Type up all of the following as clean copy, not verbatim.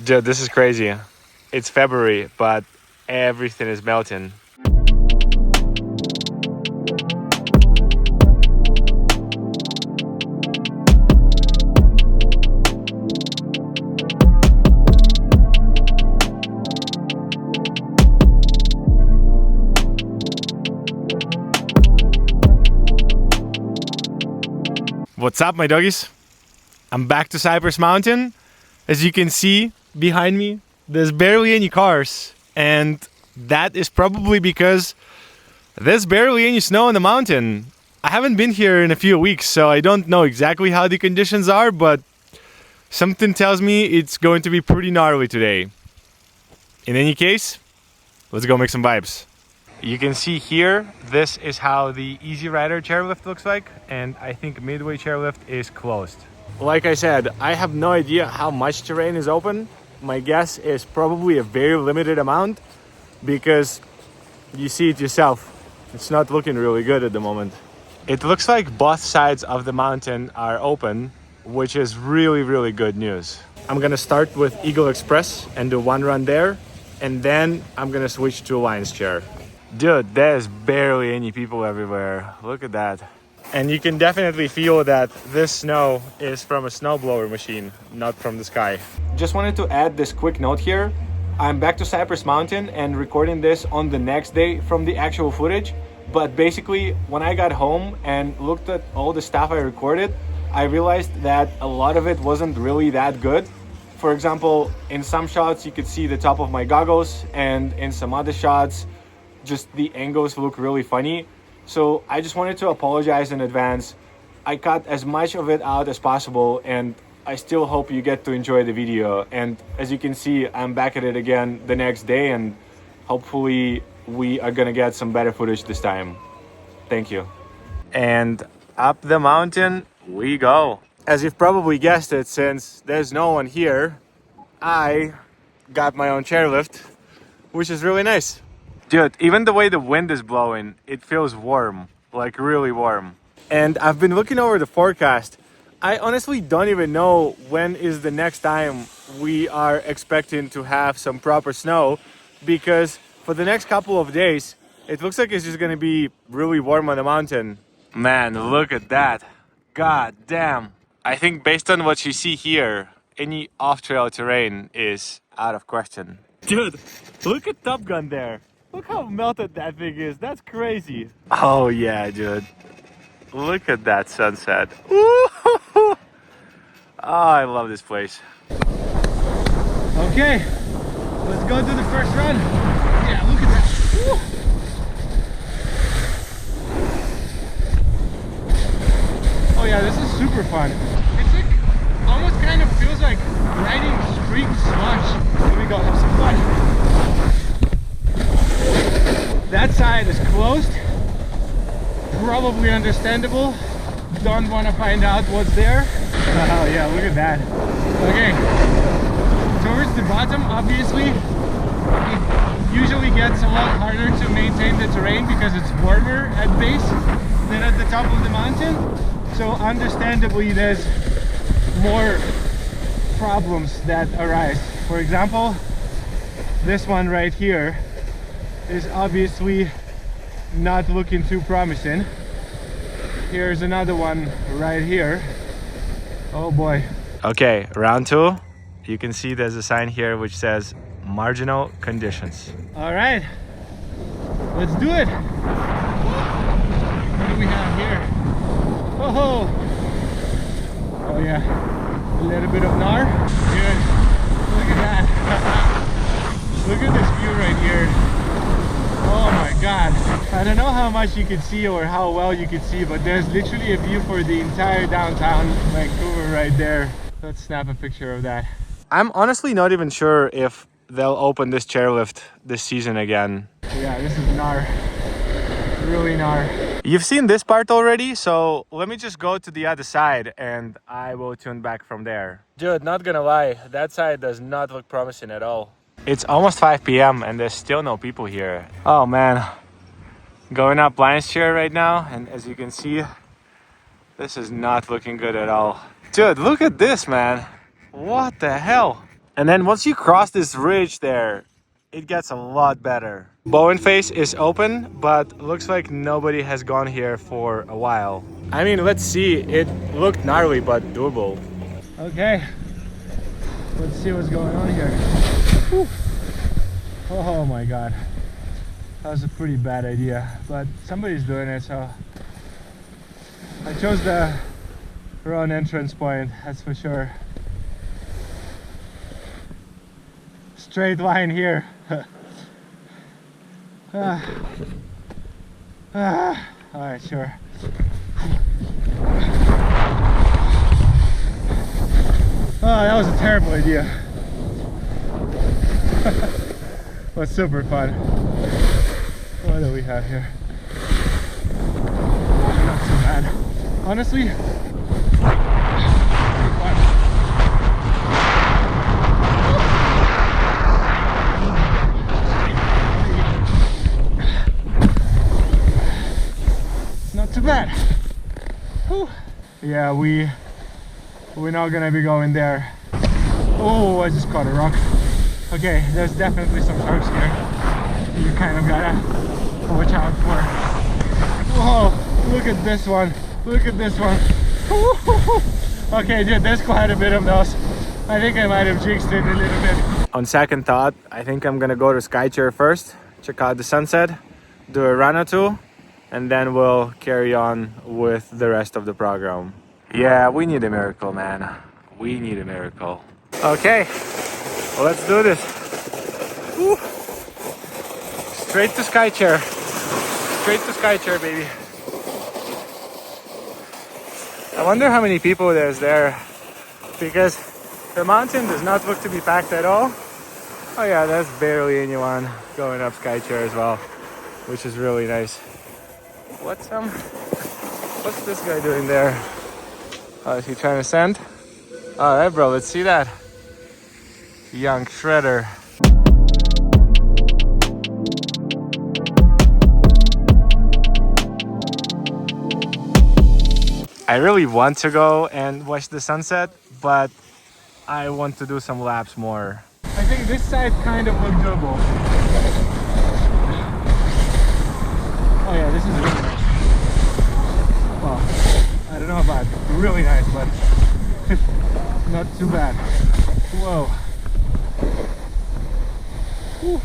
Dude, this is crazy. It's February, but everything is melting. What's up, my doggies? I'm back to Cypress Mountain. As you can see behind me, there's barely any cars, and that is probably because there's barely any snow on the mountain. I haven't been here in a few weeks, so I don't know exactly how the conditions are, but something tells me it's going to be pretty gnarly today. In any case, let's go make some vibes. You can see here, this is how the Easy Rider chairlift looks like, and I think Midway chairlift is closed. Like I said, I have no idea how much terrain is open. My guess is probably a very limited amount because you see it yourself. It's not looking really good at the moment. It looks like both sides of the mountain are open, which is really good news. I'm gonna start with Eagle Express and do one run there, and then I'm gonna switch to Lion's Chair. Dude, there's barely any people everywhere. Look at that. And you can definitely feel that this snow is from a snowblower machine, not from the sky. Just wanted to add this quick note here. I'm back to Cypress Mountain and recording this on the next day from the actual footage. But basically, when I got home and looked at all the stuff I recorded, I realized that a lot of it wasn't really that good. For example, in some shots you could see the top of my goggles, and in some other shots just the angles look really funny. So I just wanted to apologize in advance. I cut as much of it out as possible, and I still hope you get to enjoy the video. And as you can see, I'm back at it again the next day, and hopefully we are gonna get some better footage this time. Thank you. And up the mountain we go. As you've probably guessed it, since there's no one here, I got my own chairlift, which is really nice. Dude, even the way the wind is blowing, it feels warm, like really warm. And I've been looking over the forecast. I honestly don't even know when is the next time we are expecting to have some proper snow, because for the next couple of days, it looks like it's just gonna be really warm on the mountain. Man, look at that. God damn. I think based on what you see here, any off-trail terrain is out of question. Dude, look at Top Gun there. Look how melted that thing is. That's crazy. Oh yeah, dude. Look at that sunset. Ooh. Oh, I love this place. Okay, let's go do the first run. Yeah, look at that. Woo. Oh yeah, this is super fun. It's like, almost kind of feels like riding street slush. Here we go, have some fun. That side is closed, probably understandable. Don't want to find out what's there. Oh yeah, look at that. Okay, towards the bottom, obviously, it usually gets a lot harder to maintain the terrain because it's warmer at base than at the top of the mountain. So understandably, there's more problems that arise. For example, this one right here is obviously not looking too promising. Here's another one right here. Oh boy. Okay, round two. You can see there's a sign here which says marginal conditions. All right, let's do it. What do we have here? Oh, oh yeah, a little bit of gnar. Good. Look at that. Look at this view right here. Oh my god, I don't know how much you can see or how well you can see, but there's literally a view for the entire downtown Vancouver right there. Let's snap a picture of that. I'm honestly not even sure if they'll open this chairlift this season again. Yeah, this is gnar. Really gnar. You've seen this part already, so let me just go to the other side and I will tune back from there. Dude, not gonna lie, that side does not look promising at all. It's almost 5 p.m. and there's still no people here. Oh man, going up Lion's Chair right now, and as you can see, this is not looking good at all. Dude, look at this, man. What the hell? And then once you cross this ridge there, it gets a lot better. Bowen Face is open, but looks like nobody has gone here for a while. I mean, let's see. It looked gnarly, but doable. Okay, let's see what's going on here. Whew. Oh my god, that was a pretty bad idea, but somebody's doing it, so I chose the wrong entrance point, that's for sure. Straight line here. Alright, sure. Oh, that was a terrible idea. But super fun. What do we have here? Not too bad. Honestly, not too bad. Whew. Yeah, we're not gonna be going there. Oh, I just caught a rock. Okay, there's definitely some sharks here. You kind of gotta watch out for. Whoa, look at this one. Look at this one. Okay, dude, there's quite a bit of those. I think I might have jinxed it a little bit. On second thought, I think I'm gonna go to Skychair first, check out the sunset, do a run or two, and then we'll carry on with the rest of the program. Yeah, we need a miracle, man. We need a miracle. Okay, let's do this. Woo. Straight to Skychair. Straight to Skychair, baby. I wonder how many people there's there, because the mountain does not look to be packed at all. Oh yeah, there's barely anyone going up Skychair as well, which is really nice. What's this guy doing there? Oh, is he trying to send? Oh, hey bro, let's see that. Young shredder. I really want to go and watch the sunset, but I want to do some laps more. I think this side kind of looked doable. Oh yeah, this is really nice. Well, I don't know about really nice, but not too bad. Whoa. Whew.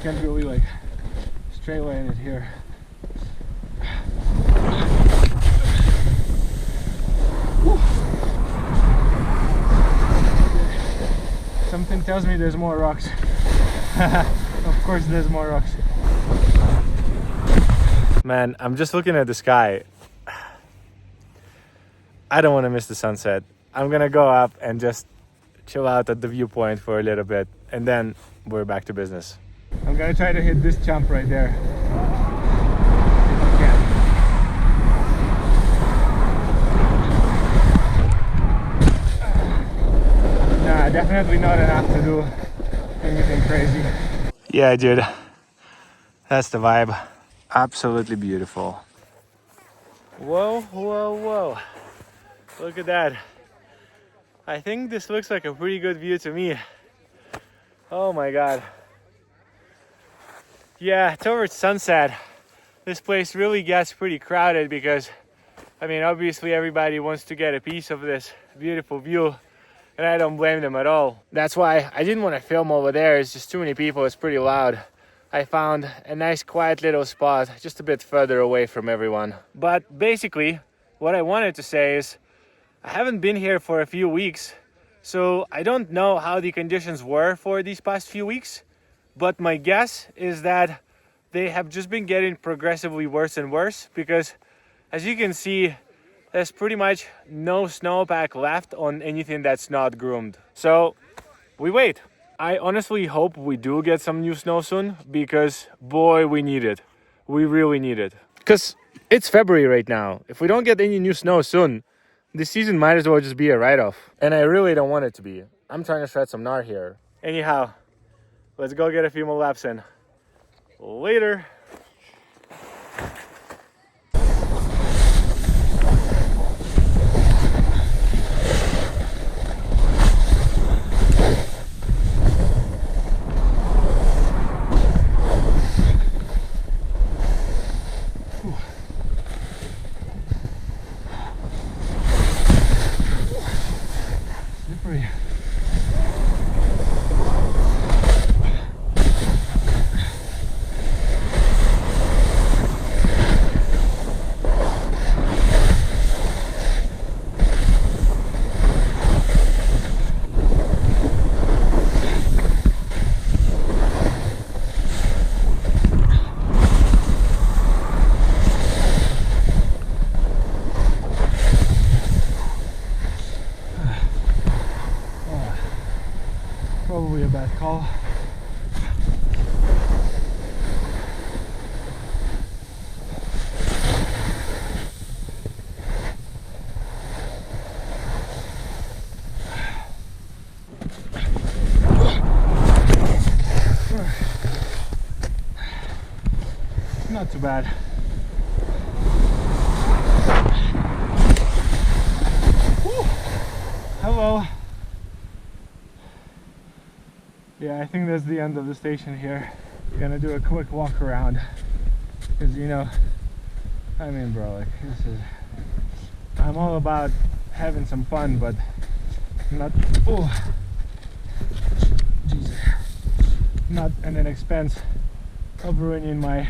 Can't really like straight line it here. Whew. Something tells me there's more rocks. Of course there's more rocks. Man, I'm just looking at the sky. I don't want to miss the sunset. I'm gonna go up and just chill out at the viewpoint for a little bit, and then we're back to business. I'm gonna try to hit this jump right there. If I can. Nah, definitely not enough to do anything crazy. Yeah, dude. That's the vibe. Absolutely beautiful. Whoa, whoa, whoa. Look at that. I think this looks like a pretty good view to me. Oh my god. Yeah, towards sunset, this place really gets pretty crowded because, I mean, obviously everybody wants to get a piece of this beautiful view, and I don't blame them at all. That's why I didn't want to film over there. It's just too many people. It's pretty loud. I found a nice quiet little spot just a bit further away from everyone. But basically, what I wanted to say is I haven't been here for a few weeks, So I don't know how the conditions were for these past few weeks, but my guess is that they have just been getting progressively worse and worse because, as you can see, there's pretty much no snowpack left on anything that's not groomed. So we wait. I honestly hope we do get some new snow soon because, boy, we need it. We really need it. Because it's February right now. If we don't get any new snow soon, this season might as well just be a write-off. And I really don't want it to be. I'm trying to shred some gnar here. Anyhow, let's go get a few more laps in. Later. Slippery. Probably a bad call. Not too bad. Woo. Hello. Yeah, I think that's the end of the station here. We're gonna do a quick walk around because, you know, I mean, bro, like, this is, I'm all about having some fun, but not, oh, Jesus, not at an expense of ruining my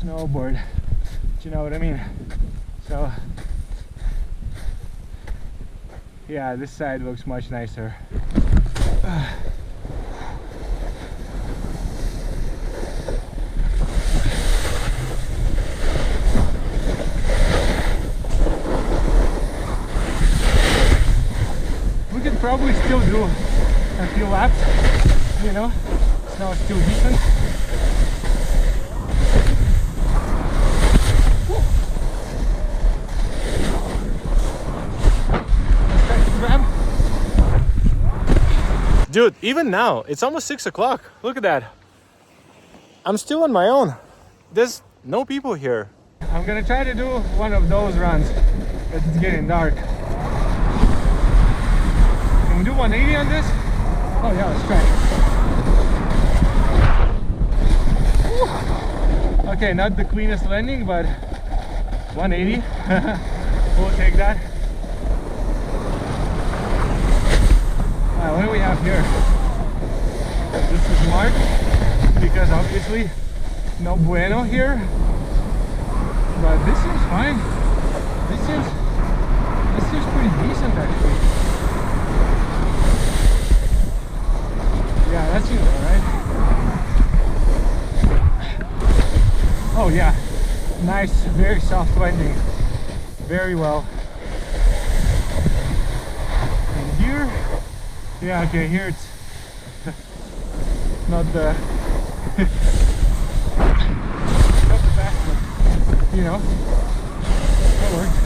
snowboard. Do you know what I mean? So yeah, this side looks much nicer. We could probably still do a few laps, you know, snow is still decent. Dude, even now, it's almost 6 o'clock. Look at that. I'm still on my own. There's no people here. I'm gonna try to do one of those runs, but it's getting dark. Can we do 180 on this? Oh yeah, let's try. Woo. Okay, not the cleanest landing, but 180. We'll take that. What do we have here? This is marked because obviously no bueno here, but this seems fine. This seems pretty decent actually. Yeah, that seems alright. Oh yeah, nice, very soft landing, very well. And here. Yeah, okay, here it's not the not the best, but you know, that works.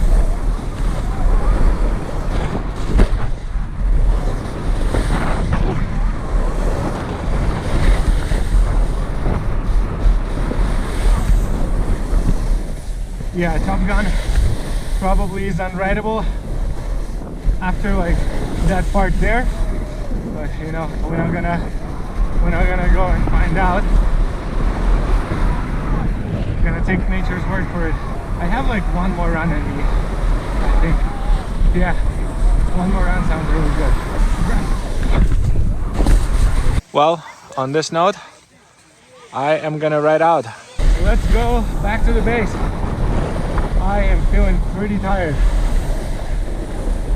Yeah, Top Gun probably is unrideable after like that part there. But you know, we're not gonna go and find out. We're gonna take nature's word for it. I have like one more run in me, I think. Yeah, one more run sounds really good. Well, on this note, I am gonna ride out. Let's go back to the base. I am feeling pretty tired.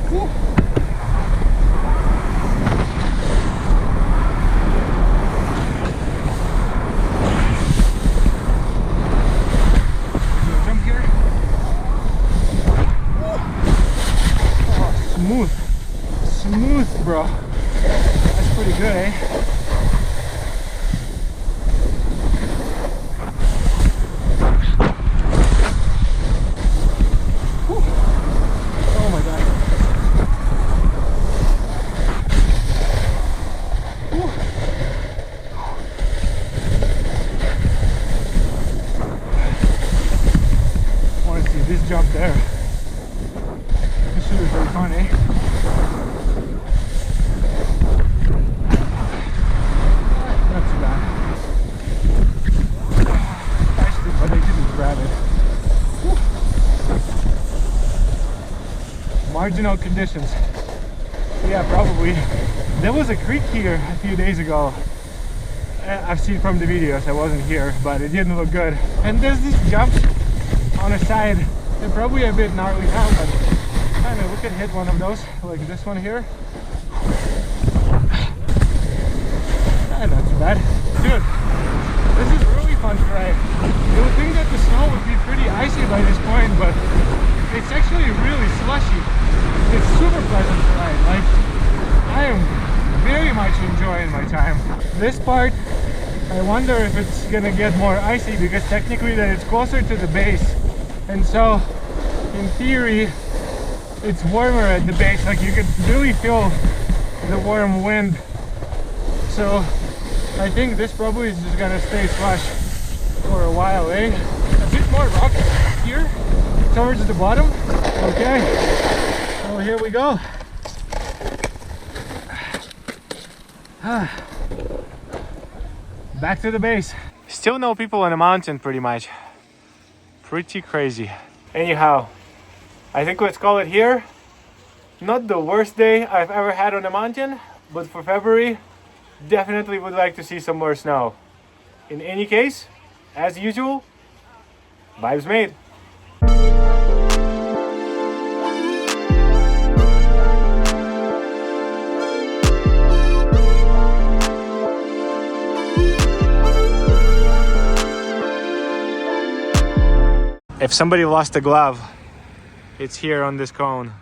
Whew. pretty good, eh? Whew. Oh my god. Whew. I want to see this jump there. This should be very fun, eh? Not too bad. Touched it, but I didn't grab it. Whew. Marginal conditions. Yeah, probably. There was a creek here a few days ago. I've seen from the videos, I wasn't here, but it didn't look good. And there's these jumps on the side. They're probably a bit gnarly now, but kind of we could hit one of those, like this one here. Not too bad. Dude, this is really fun to ride. You would think that the snow would be pretty icy by this point, but it's actually really slushy. It's super pleasant to ride. Like, I am very much enjoying my time. This part, I wonder if it's gonna get more icy because technically that it's closer to the base. And so, in theory, it's warmer at the base. Like, you could really feel the warm wind. So, I think this probably is just gonna stay slush for a while, eh? A bit more rock here towards the bottom. Okay, so here we go. Back to the base. Still no people on the mountain, pretty much. Pretty crazy. Anyhow, I think let's call it here. Not the worst day I've ever had on the mountain, but for February, definitely would like to see some more snow. In any case, as usual, vibes made. If somebody lost a glove, it's here on this cone.